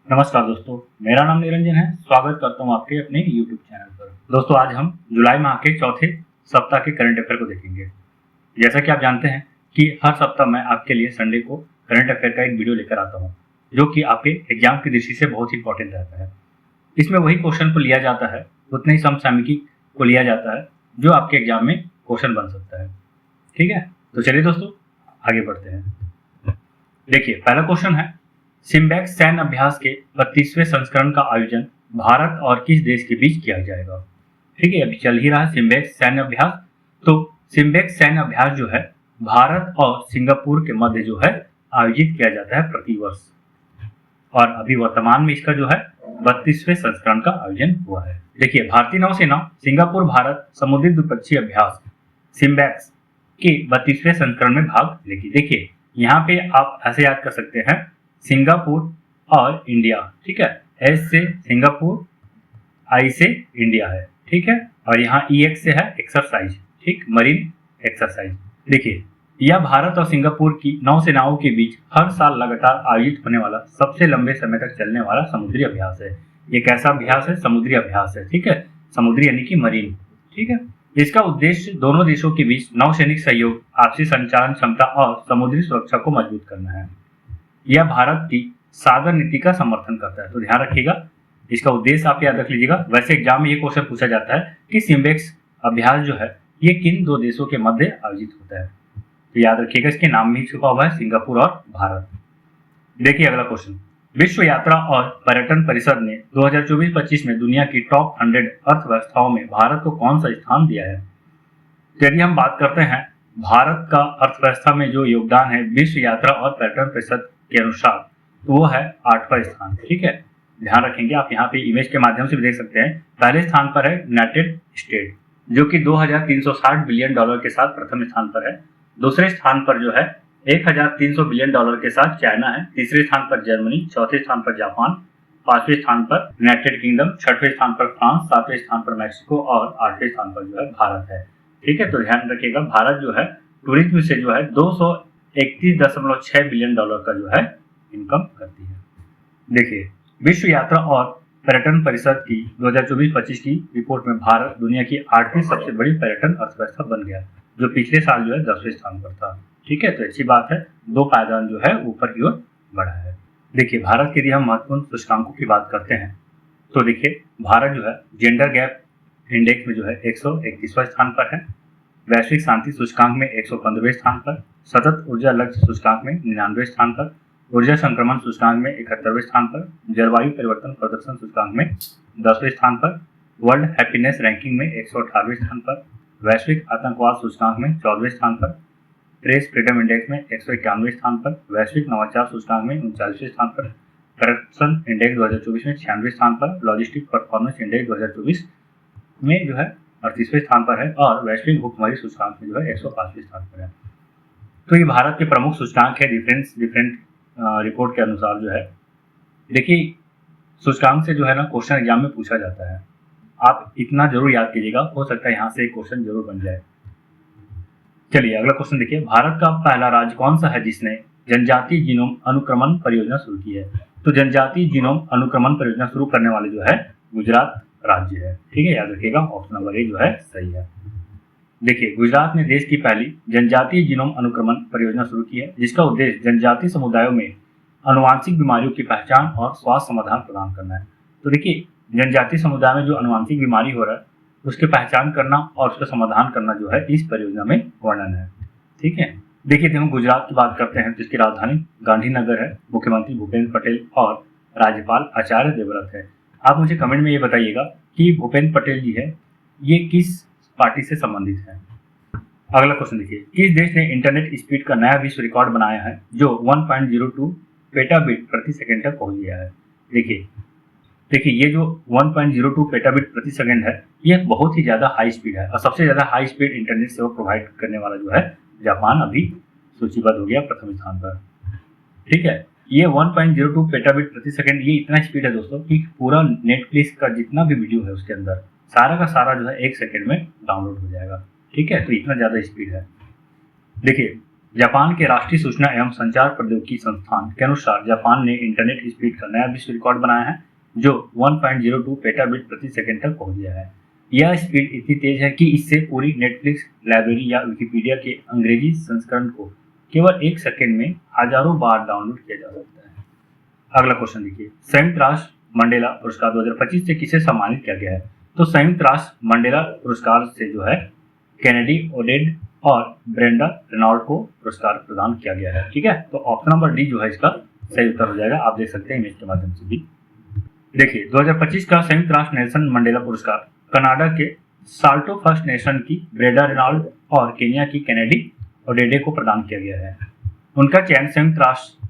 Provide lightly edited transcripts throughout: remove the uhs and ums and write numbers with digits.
नमस्कार दोस्तों, मेरा नाम निरंजन है। स्वागत करता हूँ आपके अपने YouTube चैनल पर। दोस्तों, आज हम जुलाई माह के चौथे सप्ताह के करंट अफेयर को देखेंगे। जैसा कि आप जानते हैं कि हर सप्ताह मैं आपके लिए संडे को करंट अफेयर का एक वीडियो लेकर आता हूँ, जो कि आपके एग्जाम की दृष्टि से बहुत ही इंपॉर्टेंट रहता है। इसमें वही क्वेश्चन को लिया जाता है, उतने ही समसामयिकी को लिया जाता है जो आपके एग्जाम में क्वेश्चन बन सकता है। ठीक है, तो चलिए दोस्तों आगे बढ़ते हैं। देखिए, पहला क्वेश्चन है, सिम्बैक्स सैन्य अभ्यास के 32वें संस्करण का आयोजन भारत और किस देश के बीच किया जाएगा। ठीक है, अभी चल ही रहा है सिम्बैक्स सैन्य अभ्यास। तो सिम्बैक्स सैन्य अभ्यास जो है भारत और सिंगापुर के मध्य जो है आयोजित किया जाता है प्रतिवर्ष, और अभी वर्तमान में इसका जो है 32वें संस्करण का आयोजन हुआ है। देखिए, भारतीय नौसेना सिंगापुर भारत समुद्री द्विपक्षीय अभ्यास सिम्बैक्स के 32वें संस्करण में भाग लेगी। देखिए, यहाँ पे आप ऐसे याद कर सकते हैं, सिंगापुर और इंडिया। ठीक है, एस से सिंगापुर, आई से इंडिया है। ठीक है, और यहाँ EX से है एक्सरसाइज, ठीक, मरीन एक्सरसाइज। देखिए, यह भारत और सिंगापुर की नौसेनाओं के बीच हर साल लगातार आयोजित होने वाला सबसे लंबे समय तक चलने वाला समुद्री अभ्यास है। ये कैसा अभ्यास है? समुद्री अभ्यास है। ठीक है, समुद्री यानी कि मरीन। ठीक है, इसका उद्देश्य दोनों देशों के बीच नौसैनिक सहयोग, आपसी संचालन क्षमता और समुद्री सुरक्षा को मजबूत करना है। यह भारत की सागर नीति का समर्थन करता है। तो ध्यान रखिएगा, इसका उद्देश्य आप याद रख लीजिएगा। वैसे एग्जाम में ये क्वेश्चन पूछा जाता है कि सिम्बैक्स अभ्यास जो है ये किन दो देशों के मध्य आयोजित होता है। तो याद रखिएगा, इसके नाम में ही छुपा हुआ है सिंगापुर और भारत। देखिए अगला क्वेश्चन, विश्व यात्रा और पर्यटन परिषद ने 2024-25 में दुनिया की टॉप 100 अर्थव्यवस्थाओं में भारत को कौन सा स्थान दिया है। तो यदि हम बात करते हैं भारत का अर्थव्यवस्था में जो योगदान है विश्व यात्रा और पर्यटन परिषद के अनुसार, तो वो है 8वां स्थान। ठीक है, ध्यान रखेंगे, आप यहाँ पे इमेज के माध्यम से भी देख सकते हैं। पहले स्थान पर है यूनाइटेड स्टेट, जो कि $2360 बिलियन के साथ प्रथम स्थान पर है। दूसरे स्थान पर जो है $1300 बिलियन के साथ चाइना है। तीसरे स्थान पर जर्मनी, चौथे स्थान पर जापान, पांचवें स्थान पर यूनाइटेड किंगडम, छठवें स्थान पर फ्रांस, सातवें स्थान पर मैक्सिको और आठवें स्थान पर जो है भारत है। ठीक है, तो ध्यान रखिएगा, भारत जो है टूरिज्म से जो है 231.6 बिलियन का जो है इनकम करती है। देखिए, विश्व यात्रा और पर्यटन परिषद की 2024-25 की रिपोर्ट में भारत दुनिया की 8वीं सबसे बड़ी पर्यटन अर्थव्यवस्था बन गया, जो पिछले साल जो है 10वें स्थान पर था। ठीक है, तो अच्छी बात है, 2 पायदान जो है ऊपर की ओर बढ़ा है। देखिए, भारत के यदि हम महत्वपूर्ण सूचकांकों की बात करते हैं, तो देखिए भारत जो है जेंडर गैप इंडेक्स में जो है 131वां स्थान पर है। वैश्विक शांति सूचकांक में 115वें स्थान पर, सतत ऊर्जा लक्ष्य सूचकांक में 99वें स्थान पर, ऊर्जा संक्रमण सूचकांक में 71वें स्थान पर, जलवायु परिवर्तन प्रदर्शन सूचकांक में 10वें स्थान पर, वर्ल्ड हैप्पीनेस रैंकिंग में 118वें स्थान पर, वैश्विक आतंकवाद सूचकांक में 14वें स्थान पर, प्रेस फ्रीडम इंडेक्स में 191वें स्थान पर, वैश्विक नवाचार सूचकांक में 39वें स्थान पर, करप्शन इंडेक्स 2024 में 96वें स्थान पर, लॉजिस्टिक परफॉर्मेंस इंडेक्स 2024 में जो है 38वें स्थान पर है, और वैश्विक भुखमरी सूचकांक में जो है 105वें स्थान पर है। तो ये भारत के प्रमुख सूचकांक है डिफरेंट रिपोर्ट के अनुसार जो है। देखिए, सूचकांक से जो है ना क्वेश्चन एग्जाम में पूछा जाता है, आप इतना जरूर याद कीजिएगा, हो सकता है यहाँ से एक क्वेश्चन जरूर बन जाए। चलिए अगला क्वेश्चन देखिए, भारत का पहला राज्य कौन सा है जिसने जनजातीय जीनोम अनुक्रमण परियोजना शुरू की है। तो जनजातीय जीनोम अनुक्रमण परियोजना शुरू करने वाले जो है गुजरात राज्य है। ठीक है, याद रखिएगा, ऑप्शन नंबर ए जो है सही है। देखिए, गुजरात ने देश की पहली जनजातीय जीनोम अनुक्रमण परियोजना शुरू की है, जिसका उद्देश्य जनजातीय समुदायों में अनुवांशिक बीमारियों की पहचान और स्वास्थ्य समाधान प्रदान करना है। तो देखिए, जनजातीय समुदाय में जो अनुवांशिक बीमारी हो रहा है उसकी पहचान करना और उसका समाधान करना जो है इस परियोजना में वर्णन है। ठीक है, देखिए, हम गुजरात की बात करते हैं तो इसकी राजधानी गांधीनगर है, मुख्यमंत्री भूपेंद्र पटेल और राज्यपाल आचार्य देवव्रत है। आप मुझे कमेंट में ये बताइएगा कि भूपेंद्र पटेल जी है ये किस पार्टी से संबंधित है। अगला क्वेश्चन देखिए, किस देश ने इंटरनेट स्पीड का नया विश्व रिकॉर्ड बनाया है जो 1.02 पेटाबिट प्रति सेकंड तक पहुंच गया है। देखिए ये जो 1.02 पेटाबिट प्रति सेकंड है ये बहुत ही ज्यादा हाई स्पीड है, और सबसे ज्यादा हाई स्पीड इंटरनेट सेवा प्रोवाइड करने वाला जो है जापान अभी सूचीबद्ध हो गया प्रथम स्थान पर। ठीक है, ये 1.02 पेटाबिट प्रति सेकंड ये इतना स्पीड है दोस्तों कि पूरा नेटफ्लिक्स का जितना भी वीडियो है उसके अंदर सारा का सारा जो है 1 सेकंड में डाउनलोड हो जाएगा। ठीक है, तो इतना ज्यादा स्पीड है। देखिए, जापान के राष्ट्रीय सूचना एवं संचार प्रौद्योगिकी संस्थान के अनुसार जापान ने इंटरनेट स्पीड का नया विश्व रिकॉर्ड बनाया है, जो 1.02 पेटाबिट प्रति सेकंड तक पहुंच गया है। यह स्पीड इतनी तेज है कि इससे पूरी नेटफ्लिक्स लाइब्रेरी या विकिपीडिया के अंग्रेजी संस्करण को केवल 1 सेकंड में हजारों बार डाउनलोड किया जा सकता है। अगला क्वेश्चन देखिए, संयुक्त राष्ट्र मंडेला पुरस्कार 2025 से किसे सम्मानित किया गया है? तो संयुक्त राष्ट्र मंडेला पुरस्कार से जो है केनेडी ओडेड और ब्रेंडा रेनॉल्ड को पुरस्कार प्रदान किया गया है। ठीक है, तो ऑप्शन नंबर डी जो है इसका सही उत्तर हो जाएगा। आप देख सकते हैं इमेज के माध्यम से भी। देखिए, 2025 का संयुक्त राष्ट्र नेल्सन मंडेला पुरस्कार कनाडा के साल्टो फर्स्ट नेशन की ब्रेंडा रेनॉल्ड और केन्या की केनेडी ओडेडे को प्रदान किया गया है। उनका चयन संयुक्त राष्ट्र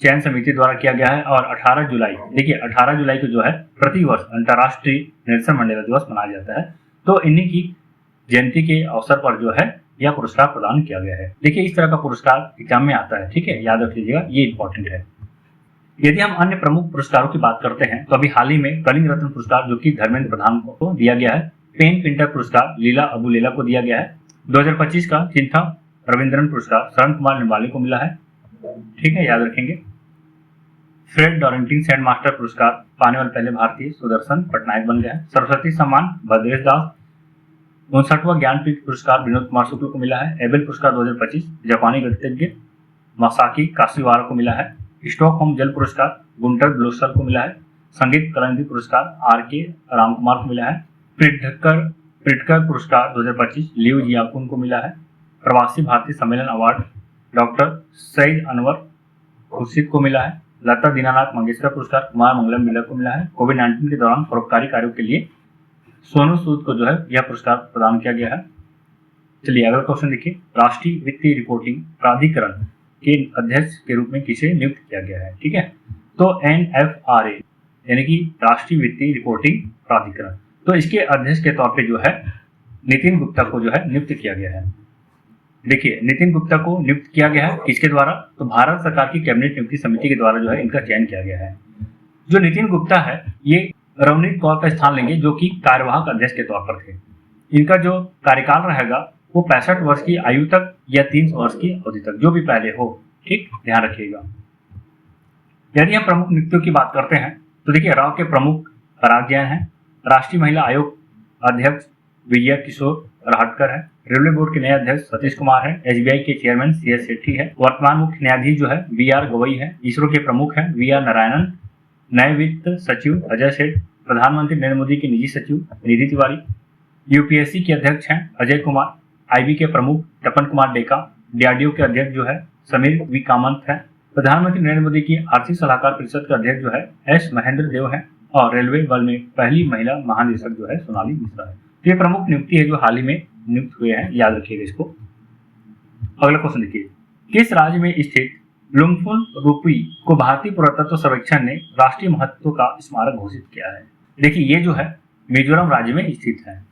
चयन समिति द्वारा किया गया है और 18 जुलाई, देखिए 18 जुलाई को जो है प्रतिवर्ष अंतर्राष्ट्रीय नेल्सन मंडेला दिवस मनाया जाता है। तो इन्हीं की जयंती के अवसर पर जो है यह पुरस्कार प्रदान किया गया है। देखिए, इस तरह का पुरस्कार एग्जाम में आता है। ठीक है, याद रख लीजिएगा, ये इंपॉर्टेंट है। यदि हम अन्य प्रमुख पुरस्कारों की बात करते हैं तो अभी हाल ही में कलिंग रत्न पुरस्कार जो कि धर्मेंद्र प्रधान को दिया गया है, पेन पिंटर पुरस्कार लीला अबुलेला को दिया गया है। 2025 का चिंथा रविंद्रन पुरस्कार शरण कुमार निम्बाले को मिला है। ठीक है, याद रखेंगे। फ्रेड डॉरेंटिंग सैंड मास्टर पुरस्कार पाने वाले पहले भारतीय सुदर्शन पटनायक बन गए हैं। सरस्वती सम्मान भद्रेश दास। 59वां ज्ञानपीठ पुरस्कार विनोद कुमार शुक्ल को मिला है। एबेल पुरस्कार 2025 जापानी गणितज्ञ मासाकी काशिवारा को मिला है। स्टॉकहोम जल पुरस्कार गुंटर ब्लोसर को मिला है। संगीत कलानिधि पुरस्कार आर.के. रामकुमार को मिला है। प्रिटकर पुरस्कार 2025 लियो जियाकुन को मिला है। प्रवासी भारतीय सम्मेलन अवार्ड डॉक्टर सईद अनवर खुर्शीद को मिला है। लता दीनानाथ मंगेशकर पुरस्कार कुमार मंगलम बिरला को मिला है। कोविड-19 के दौरान परोपकारी कार्यों के लिए सोनू सूद को जो है यह पुरस्कार प्रदान किया गया है। चलिए अगला क्वेश्चन देखिए, राष्ट्रीय वित्तीय रिपोर्टिंग प्राधिकरण के अध्यक्ष के रूप में किसे नियुक्त किया गया है? ठीक है, तो NFRA यानी कि राष्ट्रीय वित्तीय रिपोर्टिंग प्राधिकरण, तो इसके अध्यक्ष के तौर पे जो है नितिन गुप्ता को जो है नियुक्त किया गया है। देखिए, नितिन गुप्ता को नियुक्त किया गया है किसके द्वारा? तो भारत सरकार की कैबिनेट नियुक्ति समिति के द्वारा जो है इनका चयन किया गया है। जो नितिन गुप्ता है ये रवनीत कौर का स्थान लेंगे जो कि कार्यवाहक अध्यक्ष के तौर पर थे। इनका जो कार्यकाल रहेगा वो 65 वर्ष की आयु तक या 300 वर्ष की अवधि तक, जो भी पहले हो। ठीक, ध्यान रखिएगा। यदि हम प्रमुख नियुक्तियों की बात करते हैं तो देखिए, राव के प्रमुख पराग जैन है। राष्ट्रीय महिला आयोग अध्यक्ष विजय किशोर राहटकर है। रेलवे बोर्ड के नए अध्यक्ष सतीश कुमार है। SBI के चेयरमैन CS सेठी है। वर्तमान मुख्य न्यायाधीश जो है VR गवई है। इसरो के प्रमुख है VR नारायणन। नए वित्त सचिव अजय सेठ। प्रधानमंत्री नरेंद्र मोदी के निजी सचिव निधि तिवारी। UPSC के अध्यक्ष हैं अजय कुमार। IB के प्रमुख तपन कुमार डेका। DRDO के अध्यक्ष जो है समीर वी कामत है। प्रधानमंत्री नरेंद्र मोदी की आर्थिक सलाहकार परिषद के अध्यक्ष जो है S महेंद्र देव है। और रेलवे बल में पहली महिला महानिदेशक जो है सोनाली मिश्रा है। तो ये प्रमुख नियुक्ति है जो हाल ही में नियुक्त हुए हैं, याद रखिएगा इसको। अगला क्वेश्चन देखिए, किस राज्य में स्थित लुंगफुन रूपी को भारतीय पुरातत्व सर्वेक्षण ने राष्ट्रीय महत्व का स्मारक घोषित किया है? देखिए, ये जो है मिजोरम राज्य में स्थित है।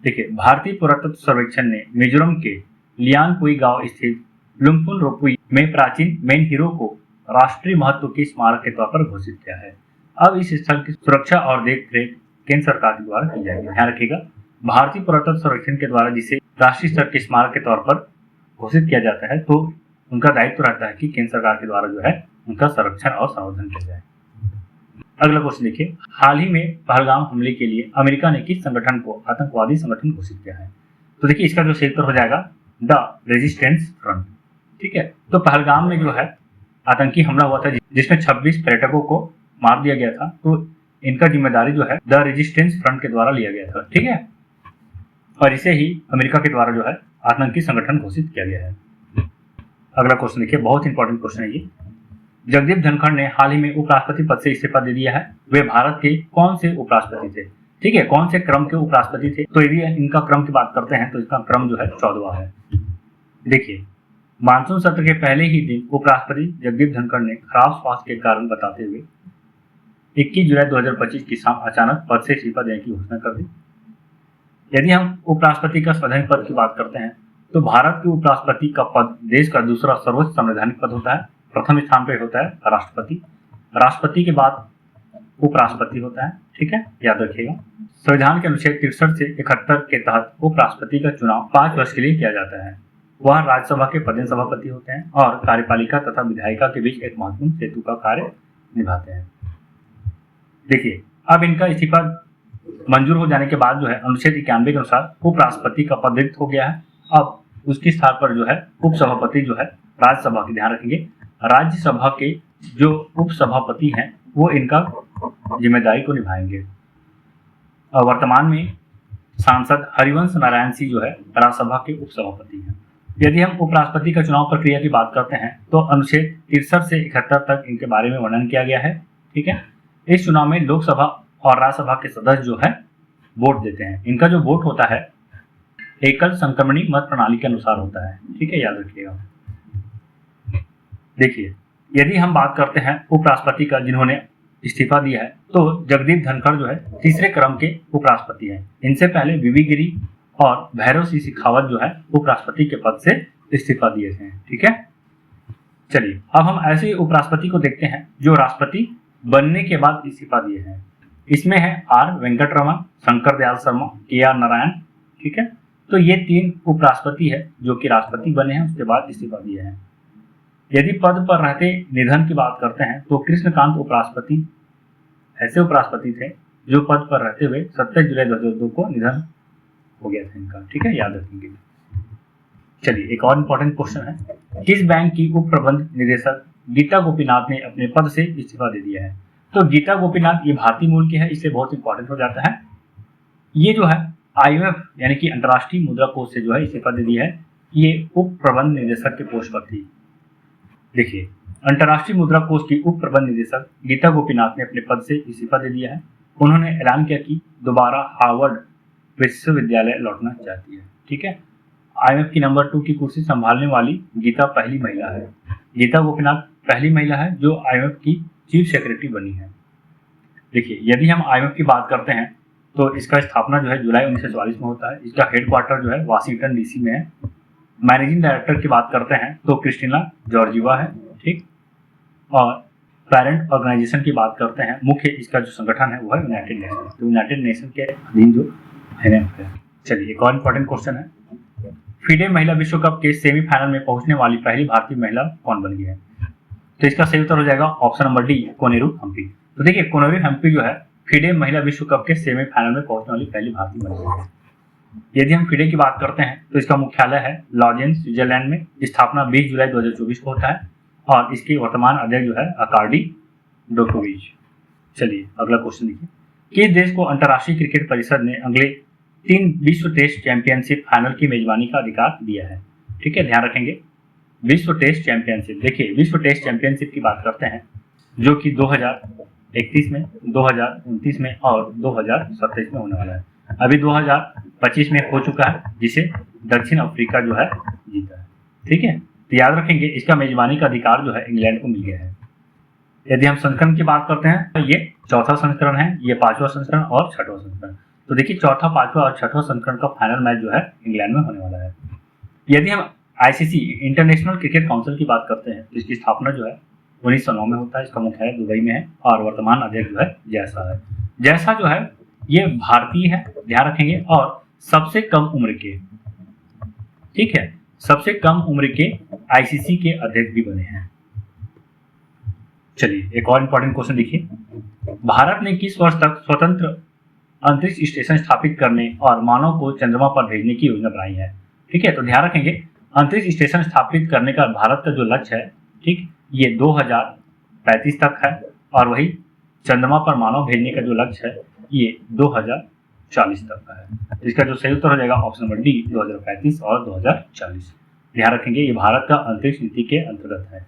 देखिए, भारतीय पुरातत्व सर्वेक्षण ने मिजोरम के लियांगपुई गांव स्थित लुंगफुन रूपी में प्राचीन मेन हीरो को राष्ट्रीय महत्व के स्मारक के तौर पर घोषित किया है। अब इस स्थल की सुरक्षा और देखरेख केंद्र सरकार के द्वारा की जाएगी। ध्यान रखिएगा, भारतीय पुरातत्व सर्वेक्षण के द्वारा जिसे राष्ट्रीय स्तर के स्मारक के तौर पर घोषित किया जाता है तो उनका दायित्व रहता है कि केंद्र सरकार के द्वारा जो है उनका संरक्षण और संवर्धन किया जाए। अगला क्वेश्चन देखिए, हाल ही में पहलगाम हमले के लिए अमेरिका ने किस संगठन को आतंकवादी संगठन घोषित किया है? तो देखिए, इसका जो सही उत्तर हो जाएगा द रेजिस्टेंस फ्रंट। ठीक है, तो पहलगाम में जो है आतंकी हमला हुआ था जिसमें 26 पर्यटकों को मार दिया गया था, तो इनका जिम्मेदारी जो है द रेजिस्टेंस फ्रंट के द्वारा लिया गया था। ठीक है, और इसे ही अमेरिका के द्वारा जो है आतंकी संगठन घोषित किया गया है। अगला क्वेश्चन देखिए, बहुत इंपॉर्टेंट क्वेश्चन है ये। जगदीप धनखड़ ने हाल ही में उपराष्ट्रपति पद से इस्तीफा दे दिया है। वे भारत के कौन से उपराष्ट्रपति थे? ठीक है, कौन से क्रम के उपराष्ट्रपति थे? तो यदि इनका क्रम की बात करते हैं तो इसका क्रम जो है 14वां है। देखिए, मानसून सत्र के पहले ही दिन उपराष्ट्रपति जगदीप धनखड़ ने खराब स्वास्थ्य के कारण बताते हुए 21 जुलाई 2025 की शाम अचानक पद से इस्तीफा देने की घोषणा कर दी। यदि हम उपराष्ट्रपति का संवैधानिक पद की बात करते हैं तो भारत के उपराष्ट्रपति का पद देश का दूसरा सर्वोच्च संवैधानिक पद होता है। प्रथम स्थान पर होता है राष्ट्रपति। राष्ट्रपति के बाद उपराष्ट्रपति होता है। ठीक है, याद रखिएगा। संविधान के अनुच्छेद 63 से 71 के तहत उपराष्ट्रपति का चुनाव 5 वर्ष के लिए किया जाता है। वह राज्यसभा के पदेन सभापति होते हैं और कार्यपालिका तथा विधायिका के बीच एक महत्वपूर्ण सेतु का कार्य निभाते हैं। देखिए, अब इनका इस्तीफा मंजूर हो जाने के बाद जो है अनुच्छेद 91 के अनुसार उपराष्ट्रपति का पद रिक्त हो गया है। अब उसके स्थान पर जो है उपसभापति जो है राज्यसभा की, ध्यान रखेंगे, राज्यसभा के जो उपसभापति हैं वो इनका जिम्मेदारी को निभाएंगे। और वर्तमान में सांसद हरिवंश नारायण सिंह जो है राज्यसभा के उपसभापति हैं। यदि हम उपराष्ट्रपति का चुनाव प्रक्रिया की बात करते हैं तो अनुच्छेद 63 से 71 तक इनके बारे में वर्णन किया गया है। ठीक है, इस चुनाव में लोकसभा और राज्यसभा के सदस्य जो है वोट देते हैं। इनका जो वोट होता है एकल संक्रमणी मत प्रणाली के अनुसार होता है। ठीक है, याद रखिएगा। देखिए, यदि हम बात करते हैं उपराष्ट्रपति का जिन्होंने इस्तीफा दिया है तो जगदीप धनखड़ जो है तीसरे क्रम के उपराष्ट्रपति हैं। इनसे पहले वीवी गिरी और भैरव सिंह शेखावत जो है उपराष्ट्रपति के पद से इस्तीफा दिए थे। ठीक है, चलिए अब हम ऐसे उपराष्ट्रपति को देखते हैं जो राष्ट्रपति बनने के बाद इस्तीफा दिए हैं। इसमें है आर वेंकटरमन, शंकर दयाल शर्मा, के.आर. नारायण। ठीक है, तो ये 3 उपराष्ट्रपति है जो कि राष्ट्रपति बने हैं उसके बाद इस्तीफा दिए हैं। यदि पद पर रहते निधन की बात करते हैं तो कृष्णकांत उपराष्ट्रपति ऐसे उपराष्ट्रपति थे जो पद पर रहते हुए 27 जुलाई 2002 को निधन हो गया था इनका। ठीक है, याद रखेंगे। चलिए एक और इम्पोर्टेंट क्वेश्चन है, किस बैंक की उप प्रबंध निदेशक गीता गोपीनाथ ने अपने पद से इस्तीफा दे दिया है? तो गीता गोपीनाथ ये भारतीय मूल की है, इससे बहुत इंपॉर्टेंट हो जाता है। ये जो है IMF यानी कि अंतर्राष्ट्रीय मुद्रा कोष से जो है इस्तीफा दे दिया है। ये उप प्रबंध निदेशक के पोस्ट पर थी। देखिए, अंतर्राष्ट्रीय मुद्रा कोष की उप प्रबंध निदेशक गीता गोपीनाथ ने अपने पद से इस्तीफा दे दिया है। उन्होंने ऐलान किया कि दोबारा हार्वर्ड विश्वविद्यालय लौटना चाहती है। ठीक है, IMF की नंबर 2 की कुर्सी संभालने वाली गीता पहली महिला है। गीता गोपीनाथ पहली महिला है जो IMF की चीफ सेक्रेटरी बनी है। देखिए, यदि हम IMF की बात करते हैं तो इसका स्थापना जो है जुलाई 1944 में होता है। इसका हेडक्वार्टर जो है वाशिंगटन DC में है। मैनेजिंग डायरेक्टर की बात करते हैं तो क्रिस्टिना जॉर्जिवा है। ठीक, और पेरेंट ऑर्गेनाइजेशन की बात करते हैं, मुख्य इसका जो संगठन है वो है यूनाइटेड नेशन। तो यूनाइटेड नेशन के अधीन जो IMF है। चलिए एक और इम्पोर्टेंट क्वेश्चन है, फीडे महिला विश्व कप के सेमीफाइनल में पहुंचने वाली पहली भारतीय महिला कौन बन गई है? तो इसका सही उत्तर हो जाएगा option number D, Koneru Humpy. तो देखिए, कोनेरू हम्पी जो है फीडे महिला विश्व कप के सेमीफाइनल में पहुंचने वाली पहली भारतीय महिला है। यदि हम फीडे की बात करते हैं तो इसका मुख्यालय है लॉजेन, स्विट्जरलैंड में। स्थापना 20 जुलाई 2024 को होता है और इसके वर्तमान अध्यक्ष जो है अकार्डी डोकोविच। चलिए अगला क्वेश्चन देखिए, किस देश को अंतर्राष्ट्रीय क्रिकेट परिषद ने अगले 3 विश्व टेस्ट चैंपियनशिप फाइनल की मेजबानी का अधिकार दिया है? ठीक है, ध्यान रखेंगे, विश्व टेस्ट चैंपियनशिप। देखिए, विश्व टेस्ट चैंपियनशिप की बात करते हैं जो कि 2031 में, 2029 में और 2027 में होने वाला है। अभी 2025 में हो चुका है जिसे दक्षिण अफ्रीका जो है जीता है। ठीक है, तो याद रखेंगे इसका मेजबानी का अधिकार जो है इंग्लैंड को मिल गया है। यदि हम संस्करण की बात करते हैं तो ये 4था संस्करण है, ये 5वां संस्करण और 6वां संस्करण। तो देखिए, 4था, 5वां और 6वां संस्करण का फाइनल मैच जो है इंग्लैंड में होने वाला है। यदि हम ICC इंटरनेशनल क्रिकेट काउंसिल की बात करते हैं तो इसकी स्थापना जो है 1909 में होता है। इसका मुख्यालय दुबई में है और वर्तमान अध्यक्ष जो है जैसा है। जैसा जो है ये भारतीय है, ध्यान रखेंगे, और सबसे कम उम्र के, ठीक है, सबसे कम उम्र के ICC के अध्यक्ष भी बने हैं। चलिए एक और इंपॉर्टेंट क्वेश्चन देखिए, भारत ने किस वर्ष तक स्वतंत्र अंतरिक्ष स्टेशन स्थापित करने और मानव को चंद्रमा पर भेजने की योजना बनाई है? ठीक है, तो ध्यान रखेंगे अंतरिक्ष स्टेशन स्थापित करने का भारत का जो लक्ष्य है, ठीक, ये 2035 तक है और वही चंद्रमा पर मानव भेजने का जो लक्ष्य है ये 2040 तक का है। इसका जो सही उत्तर हो जाएगा ऑप्शन नंबर डी, 2035 और 2040। ध्यान रखेंगे ये भारत का अंतरिक्ष नीति के अंतर्गत है।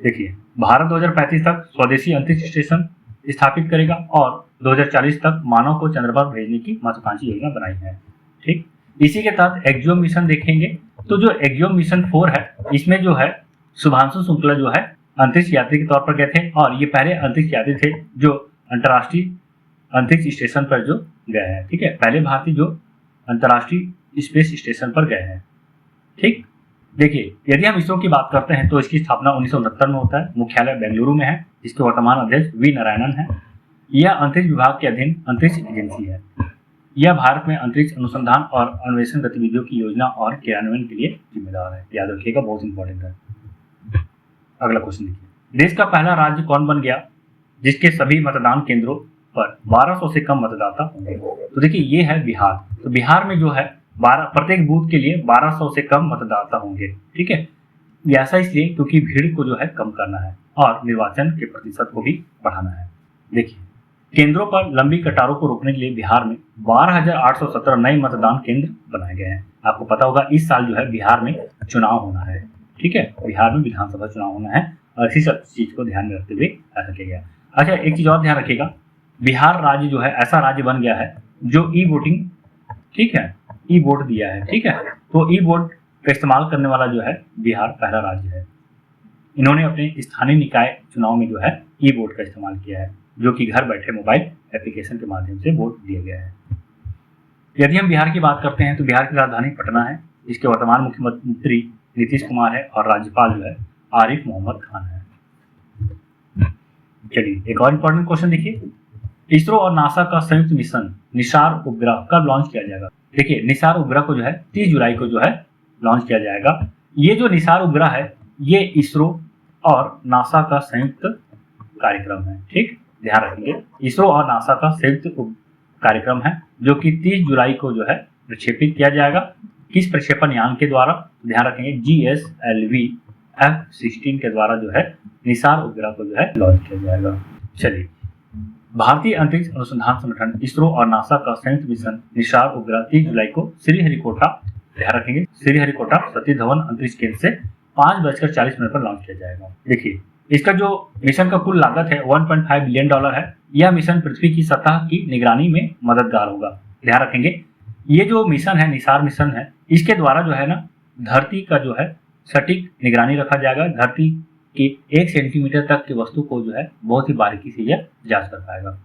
देखिए, भारत 2035 तक स्वदेशी अंतरिक्ष स्टेशन स्थापित करेगा और 2040 तक मानव को चंद्रमा पर भेजने की महत्वाकांक्षी योजना बनाई है। ठीक, इसी के तहत एक्जियो मिशन देखेंगे तो जो एक्जियो मिशन 4 है इसमें जो है शुभांशु शुक्ला जो है अंतरिक्ष यात्री के तौर पर गए थे और ये पहले अंतरिक्ष यात्री थे जो अंतर्राष्ट्रीय अंतरिक्ष स्टेशन पर जो गए हैं। ठीक है, पहले भारतीय जो अंतर्राष्ट्रीय स्पेस स्टेशन पर गए हैं। ठीक, देखिए, यदि हम इसरो की बात करते हैं तो इसकी स्थापना 1969 में होता है। मुख्यालय बेंगलुरु में है। इसके वर्तमान अध्यक्ष वी नारायणन है। यह अंतरिक्ष विभाग के अधीन अंतरिक्ष एजेंसी है। यह भारत में अंतरिक्ष अनुसंधान और अन्वेषण गतिविधियों की योजना और क्रियान्वयन के लिए जिम्मेदार है। याद रखिएगा, बहुत इंपॉर्टेंट है। अगला क्वेश्चन देखिए, देश का पहला राज्य कौन बन गया जिसके सभी मतदान केंद्रों पर 1200 से कम मतदाता होंगे? तो देखिए ये है बिहार। तो बिहार में जो है प्रत्येक बूथ के लिए 1200 से कम मतदाता होंगे। ठीक है, ऐसा इसलिए क्योंकि भीड़ को जो है कम करना है और निर्वाचन के प्रतिशत को भी बढ़ाना है। देखिए, केंद्रों पर लंबी कतारों को रोकने के लिए बिहार में 12,817 नए मतदान केंद्र बनाए गए हैं। आपको पता होगा इस साल जो है बिहार में चुनाव होना है। ठीक है, बिहार में विधानसभा चुनाव होना है और इसी सब चीज को ध्यान में रखते हुए ऐसा किया गया। अच्छा, एक चीज और ध्यान रखिएगा, बिहार राज्य जो है ऐसा राज्य बन गया है जो ई वोटिंग, ठीक है, ई वोट दिया है। ठीक है, तो ई वोट का इस्तेमाल करने वाला जो है बिहार पहला राज्य है। इन्होंने अपने स्थानीय निकाय चुनाव में जो है ई वोट का इस्तेमाल किया है, जो कि घर बैठे मोबाइल एप्लीकेशन के माध्यम से वोट दिया गया है। यदि हम बिहार की बात करते हैं तो बिहार की राजधानी पटना है, जिसके वर्तमान मुख्यमंत्री नीतीश कुमार है और राज्यपाल जो है आरिफ मोहम्मद खान है। चलिए एक और इम्पोर्टेंट क्वेश्चन देखिए, इसरो और नासा का संयुक्त मिशन निसार उपग्रह कब लॉन्च किया जाएगा? देखिए, निसार उपग्रह को जो है 30 जुलाई को जो है लॉन्च किया जाएगा। ये जो निसार उपग्रह है ये इसरो और नासा का संयुक्त कार्यक्रम है। ठीक, ध्यान रखेंगे, इसरो और नासा का संयुक्त कार्यक्रम है जो कि 30 जुलाई को जो है प्रक्षेपित किया जाएगा। किस प्रक्षेपण यान के द्वारा? ध्यान रखेंगे, GSLV F-16 के द्वारा जो है निसार उपग्रह को जो है लॉन्च किया जाएगा। चलिए, भारतीय अंतरिक्ष अनुसंधान संगठन इसरो और नासा का संयुक्त मिशन निसार उपग्रह 30 जुलाई को श्रीहरिकोटा, ध्यान रखेंगे, श्रीहरिकोटा सतीश धवन अंतरिक्ष केंद्र से 5:40 पर लॉन्च किया जाएगा। देखिए, इसका जो मिशन का कुल लागत है 1.5 बिलियन डॉलर है। यह मिशन पृथ्वी की सतह की निगरानी में मददगार होगा। ध्यान रखेंगे, ये जो मिशन है, निसार मिशन है, इसके द्वारा जो है ना धरती का जो है सटीक निगरानी रखा जाएगा। धरती के 1 सेंटीमीटर तक की वस्तु को जो है बहुत ही बारीकी से यह जांच कर पाएगा।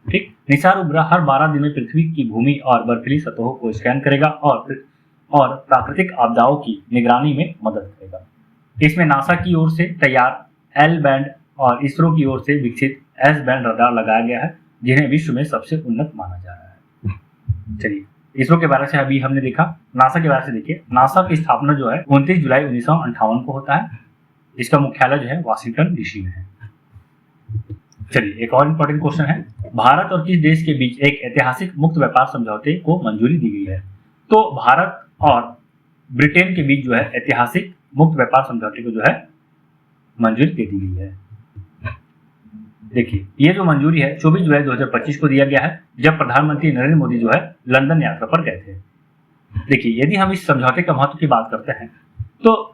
ठीक, निसार उपग्रह हर 12 दिन में पृथ्वी की भूमि और बर्फीली सतहों को स्कैन करेगा और प्राकृतिक आपदाओं की निगरानी में मदद करेगा। इसमें नासा की ओर से तैयार L बैंड और इसरो की ओर से विकसित S बैंड रडार लगाया गया है, जिन्हें विश्व में सबसे उन्नत माना जा रहा है। चलिए, इसरो के बारे से अभी हमने देखा, नासा के बारे से देखिए। नासा की स्थापना जो है 29 जुलाई 1958 को होता है। इसका मुख्यालय जो है वाशिंगटन DC में है। चलिए, एक और इम्पोर्टेंट क्वेश्चन है, भारत और किस देश के बीच एक ऐतिहासिक मुक्त व्यापार समझौते को मंजूरी दी गई है? तो भारत और ब्रिटेन के बीच जो है ऐतिहासिक मुक्त व्यापार समझौते को जो है मंजूरी दे दी गई है। देखिए, ये जो मंजूरी है 24 जुलाई 2025 को दिया गया है, जब प्रधानमंत्री नरेंद्र मोदी जो है लंदन यात्रा पर गए थे। देखिए, यदि हम इस समझौते का महत्व की बात करते हैं तो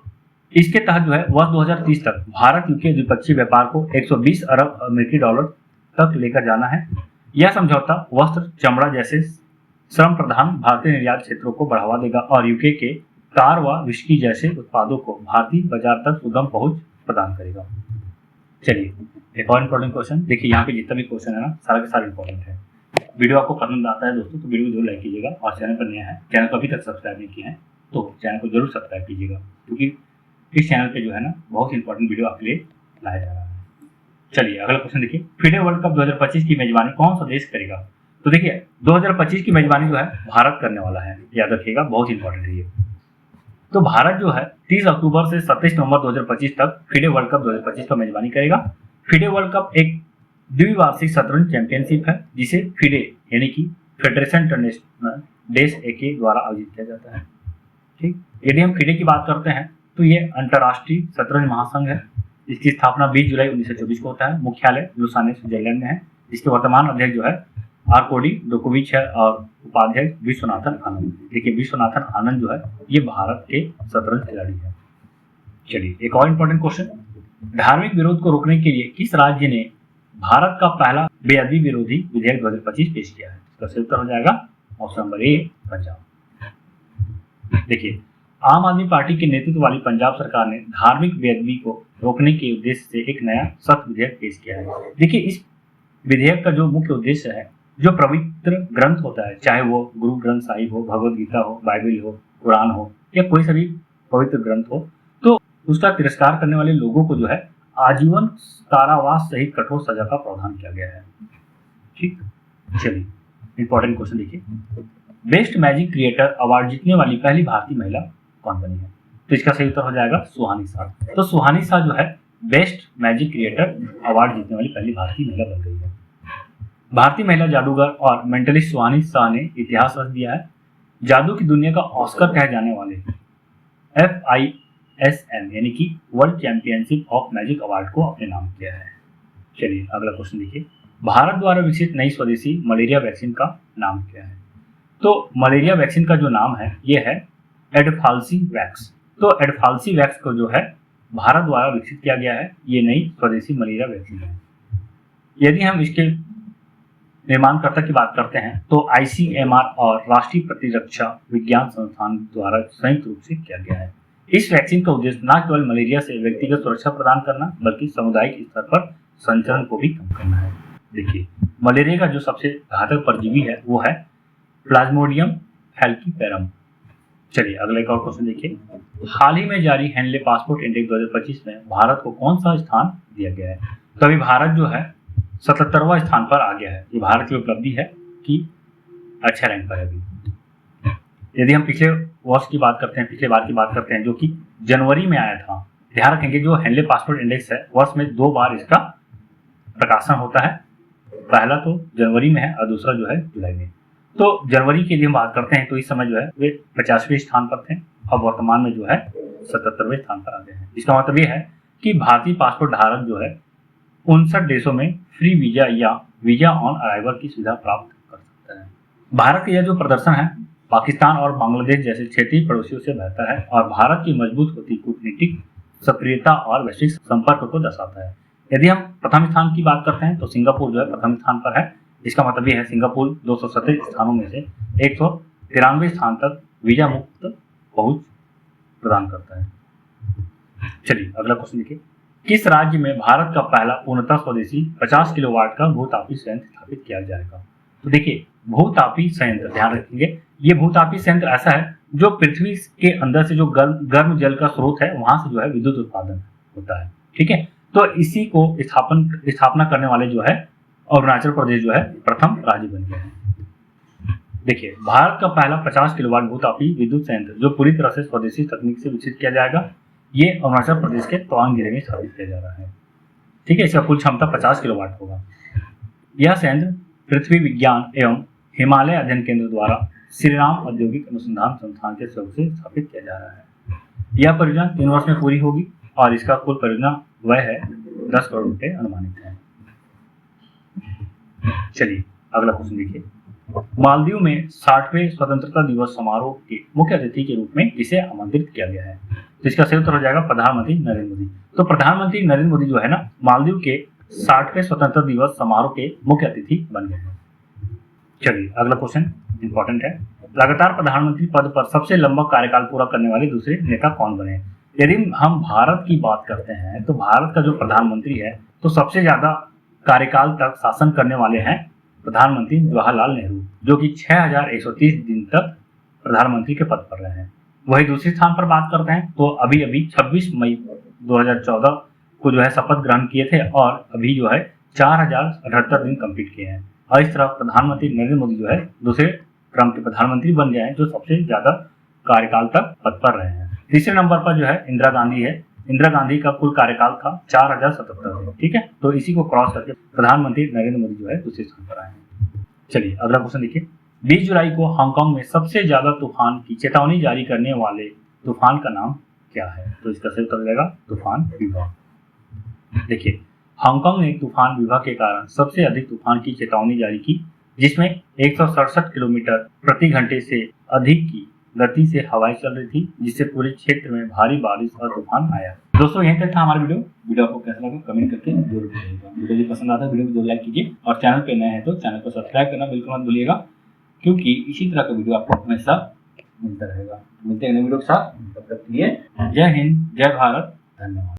इसके तहत जो है वर्ष 2030 तक भारत यूके द्विपक्षीय व्यापार को 120 अरब अमेरिकी डॉलर तक लेकर जाना है। यह समझौता वस्त्र, चमड़ा जैसे श्रम प्रधान भारतीय निर्यात क्षेत्रों को बढ़ावा देगा और यूके के कार व विस्की जैसे उत्पादों को भारतीय बाजार तक सुगम पहुंच प्रदान करेगा। चलिए, एक और इम्पोर्टेंट क्वेश्चन देखिए, यहाँ पे जितना भी क्वेश्चन है ना सारा के सारा इम्पोर्टेंट है। वीडियो आपको पसंद आता है दोस्तों तो वीडियो को जरूर लाइक कीजिएगा और चैनल पर नया है, चैनल को अभी तक सब्सक्राइब नहीं किया है तो चैनल को जरूर सब्सक्राइब कीजिएगा, क्योंकि इस चैनल पे जो है ना बहुत इंपॉर्टेंट वीडियो आपके लिए लाया जा रहा है। चलिए, अगला क्वेश्चन देखिए, फिडे वर्ल्ड कप 2025 की मेजबानी कौन सा देश करेगा? तो देखिए, 2025 की मेजबानी जो है भारत करने वाला है, याद रखिएगा, बहुत इंपॉर्टेंट है ये। तो भारत जो है 30 अक्टूबर से 27 नवंबर 2025 तक फिडे वर्ल्ड कप 2025 का मेजबानी करेगा। फिडे वर्ल्ड कप एक द्विवार्षिक शतरंज चैंपियनशिप है, जिसे फिडे यानी कि फेडरेशन इंटरनेशनल डेस के द्वारा आयोजित किया जाता है। ठीक, यदि हम फिडे की बात करते हैं तो ये अंतर्राष्ट्रीय शतरंज महासंघ है। इसकी स्थापना 20 जुलाई 1924 को होता है। मुख्यालय लुसाने स्विट्जरलैंड में है। इसके वर्तमान अध्यक्ष जो है आर्कोडी डोकोविच है और उपाध्यक्ष विश्वनाथन आनंद। देखिए, विश्वनाथन आनंद जो है ये भारत के शतरंज खिलाड़ी है। चलिए, एक और इम्पोर्टेंट क्वेश्चन, धार्मिक विरोध को रोकने के लिए किस राज्य ने भारत का पहला बेअदबी विरोधी विधेयक 2025 पेश किया है? इसका सही उत्तर हो जाएगा ऑप्शन नंबर ए, पंजाब। देखिए, आम आदमी पार्टी के नेतृत्व वाली पंजाब सरकार ने धार्मिक बेअदबी को रोकने के उद्देश्य से एक नया सख्त विधेयक पेश किया है। देखिए, इस विधेयक का जो मुख्य उद्देश्य है, जो पवित्र ग्रंथ होता है, चाहे वो गुरु ग्रंथ साहिब हो, भगवद गीता हो, बाइबल हो, कुरान हो या कोई सा भी पवित्र ग्रंथ हो, तो उसका तिरस्कार करने वाले लोगों को जो है आजीवन कारावास सहित कठोर सजा का प्रावधान किया गया है। ठीक, चलिए, इंपॉर्टेंट क्वेश्चन देखिए, बेस्ट मैजिक क्रिएटर अवार्ड जीतने वाली पहली भारतीय महिला कौन बनी है? तो इसका सही उत्तर हो जाएगा सुहानी शाह। तो सुहानी शाह जो है बेस्ट मैजिक क्रिएटर अवार्ड जीतने वाली पहली भारतीय महिला बन गई है। भारतीय महिला जादूगर और मेंटलिस्ट सुहानी शाह ने इतिहास रच दिया है। जादू की दुनिया का ऑस्कर कहे जाने वाले FISM यानी कि world championship of magic award को अपने नाम किया है। चलिए अगला क्वेश्चन देखिए, भारत द्वारा विकसित नई स्वदेशी मलेरिया वैक्सीन का नाम क्या है? तो मलेरिया वैक्सीन का जो नाम है ये है एडफाल्सी वैक्स। तो एडफाल्सी वैक्स को जो है भारत द्वारा विकसित किया गया है, ये नई स्वदेशी मलेरिया वैक्सीन है। यदि हम इसके निर्माणकर्ता की बात करते हैं तो ICMR और राष्ट्रीय प्रतिरक्षा विज्ञान संस्थान द्वारा संयुक्त रूप से किया गया है। इस वैक्सीन का उद्देश्य न केवल मलेरिया से व्यक्तिगत सुरक्षा प्रदान करना बल्कि सामुदायिक स्तर पर संचरण को भी कम करना है। देखिए, मलेरिया का जो सबसे घातक परजीवी है वो है प्लाज्मोडियम फैल्सीपेरम। चलिए अगला एक और क्वेश्चन देखिए, हाल ही में जारी हेनले पासपोर्ट इंडेक्स 2025 में भारत को कौन सा स्थान दिया गया है? तो अभी भारत जो है 77वां स्थान पर आ गया है। ये भारत की उपलब्धि है कि अच्छा रैंक पर है अभी। यदि हम पिछले वर्ष की बात करते हैं, पिछले बार की बात करते हैं जो कि जनवरी में आया था, ध्यान रखेंगे जो हेनले पासपोर्ट इंडेक्स है वर्ष में 2 बार इसका प्रकाशन होता है। पहला तो जनवरी में है और दूसरा जो है जुलाई में। तो जनवरी की यदि हम बात करते हैं तो इस समय जो है वे 50वें स्थान पर थे, अब वर्तमान में जो है 77वें स्थान पर आ गए हैं। इसका मतलब ये है कि भारतीय पासपोर्ट धारक जो है 59 देशों में फ्री वीजा या वीजा ऑन अराइवल की सुविधा प्राप्त कर सकता है। भारत का यह जो प्रदर्शन है पाकिस्तान और बांग्लादेश जैसे क्षेत्रीय पड़ोसियों से बेहतर है और भारत की मजबूत होती कूटनीतिक सक्रियता और वैश्विक संपर्क को दर्शाता है। यदि हम प्रथम स्थान की बात करते हैं तो सिंगापुर जो है प्रथम स्थान पर है। इसका मतलब यह है सिंगापुर 270 स्थानों में से 193 स्थान तक वीजा मुक्त पहुंच प्रदान करता है। चलिए अगला क्वेश्चन देखिए, किस राज्य में भारत का पहला पूर्णतः स्वदेशी 50 किलोवाट का भूतापी संयंत्र स्थापित किया जाएगा? तो देखिए, भूतापी संयंत्र, ध्यान रखेंगे ये भूतापी संयंत्र ऐसा है जो पृथ्वी के अंदर से जो गर्म जल का स्रोत है वहां से जो है विद्युत उत्पादन होता है। ठीक है, तो इसी को स्थापना करने वाले जो है अरुणाचल प्रदेश जो है प्रथम राज्य बन गया है। देखिए, भारत का पहला 50 किलोवाट भूतापी विद्युत संयंत्र जो पूरी तरह से स्वदेशी तकनीक से विकसित किया जाएगा, ये अरुणाचल प्रदेश के तवांग जिले में स्थापित किया जा रहा है। ठीक है, इसका कुल क्षमता 50 किलोवाट होगा। यह संयंत्र पृथ्वी विज्ञान एवं हिमालय अध्ययन केंद्र द्वारा श्रीराम औद्योगिक अनुसंधान संस्थान के सहयोग से स्थापित किया जा रहा है। यह परियोजना 3 वर्ष में पूरी होगी और इसका कुल परियोजना व्यय है 10 करोड़ रुपए अनुमानित है। चलिए अगला क्वेश्चन देखिए, मालदीव में 60वें स्वतंत्रता दिवस समारोह के मुख्य अतिथि के रूप में किसे आमंत्रित किया गया है? तो इसका सही उत्तर हो जाएगा प्रधानमंत्री नरेंद्र मोदी। तो प्रधानमंत्री नरेंद्र मोदी जो है ना मालदीव के 60वें स्वतंत्रता दिवस समारोह के मुख्य अतिथि बन गए हैं। चलिए अगला क्वेश्चन इंपॉर्टेंट है, लगातार प्रधानमंत्री पद पर सबसे लंबा कार्यकाल पूरा करने वाले दूसरे नेता कौन बने? यदि हम भारत की बात करते हैं तो भारत का जो प्रधानमंत्री है तो सबसे ज्यादा कार्यकाल तक शासन करने वाले हैं प्रधानमंत्री जवाहरलाल नेहरू, जो कि 6130 दिन तक प्रधानमंत्री के पद पर रहे हैं। वही दूसरे स्थान पर बात करते हैं तो अभी 26 मई 2014 को जो है शपथ ग्रहण किए थे और अभी जो है 4078 दिन कंप्लीट किए हैं। और इस तरह प्रधानमंत्री नरेंद्र मोदी जो है दूसरे क्रम के प्रधानमंत्री बन गए हैं जो सबसे ज्यादा कार्यकाल तक पद पर रहे हैं। तीसरे नंबर पर जो है इंदिरा गांधी है। इंदिरा गांधी का कुल कार्यकाल था 4077 दिन। ठीक है, तो इसी को क्रॉस करके प्रधानमंत्री नरेंद्र मोदी जो है दूसरे स्थान पर आए हैं। चलिए अगला क्वेश्चन देखिए, 20 जुलाई को हांगकांग में सबसे ज्यादा तूफान की चेतावनी जारी करने वाले तूफान का नाम क्या है? तो इसका सही उत्तर रहेगा तूफान विभा। देखिए, हांगकांग ने तूफान विभा के कारण सबसे अधिक तूफान की चेतावनी जारी की, जिसमें 167 किलोमीटर प्रति घंटे से अधिक की गति से हवाएं चल रही थी, जिससे पूरे क्षेत्र में भारी बारिश और तूफान आया। दोस्तों यहीं तक था हमारा वीडियो आपको कैसा लगा कमेंट करके जरूर बताइएगा। वीडियो यदि पसंद आता है वीडियो को जरूर लाइक कीजिए और चैनल पे नए हैं तो चैनल को सब्सक्राइब करना बिल्कुल मत भूलिएगा, क्योंकि इसी तरह का वीडियो आपको हमेशा मिलता रहेगा। मिलते हैं नए वीडियो के साथ, तब तक के लिए जय हिंद, जय भारत, धन्यवाद।